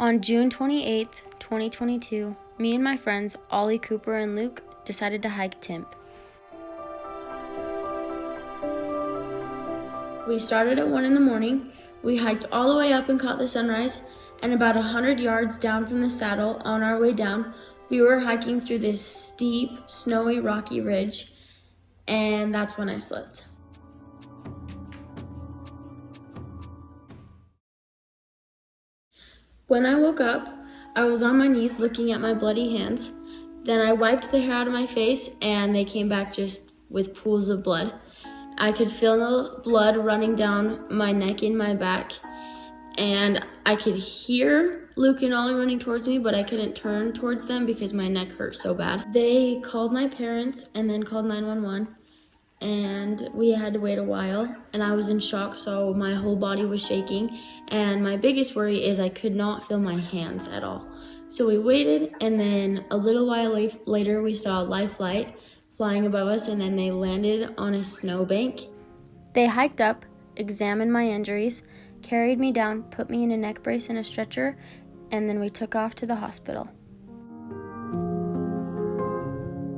On June 28th, 2022, me and my friends, Ollie, Cooper, and Luke, decided to hike Timp. We started at 1 in the morning, we hiked all the way up and caught the sunrise, and about 100 yards down from the saddle, on our way down, we were hiking through this steep, snowy, rocky ridge, and that's when I slipped. When I woke up, I was on my knees looking at my bloody hands. Then I wiped the hair out of my face and they came back just with pools of blood. I could feel the blood running down my neck and my back, and I could hear Luke and Ollie running towards me, but I couldn't turn towards them because my neck hurt so bad. They called my parents and then called 911, and we had to wait a while, and I was in shock, so my whole body was shaking, and my biggest worry is I could not feel my hands at all. So we waited, and then a little while later we saw a life flight flying above us, and then they landed on a snowbank. They hiked up, examined my injuries, carried me down, put me in a neck brace and a stretcher, and then we took off to the hospital.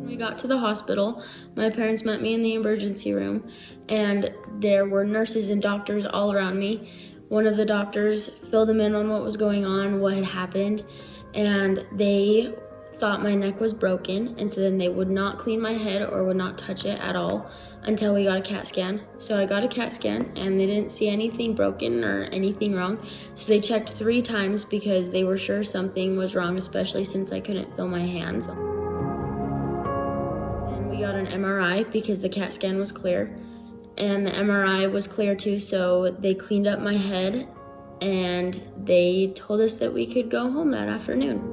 When we got to the hospital, my parents met me in the emergency room, and there were nurses and doctors all around me. One of the doctors filled them in on what was going on, what had happened, and they thought my neck was broken, and so then they would not clean my head or would not touch it at all until we got a CAT scan. So I got a CAT scan and they didn't see anything broken or anything wrong. So they checked 3 times because they were sure something was wrong, especially since I couldn't feel my hands. And we got an MRI because the CAT scan was clear, and the MRI was clear too, so they cleaned up my head and they told us that we could go home that afternoon.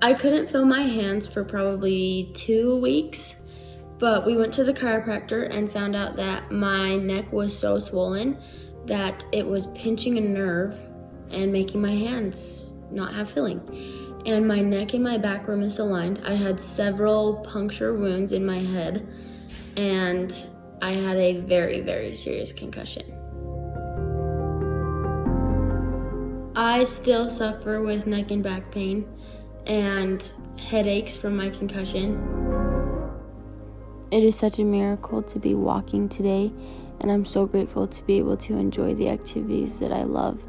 I couldn't feel my hands for probably 2 weeks, but we went to the chiropractor and found out that my neck was so swollen that it was pinching a nerve and making my hands not have feeling. And my neck and my back were misaligned. I had several puncture wounds in my head, and I had a very, very serious concussion. I still suffer with neck and back pain and headaches from my concussion. It is such a miracle to be walking today, and I'm so grateful to be able to enjoy the activities that I love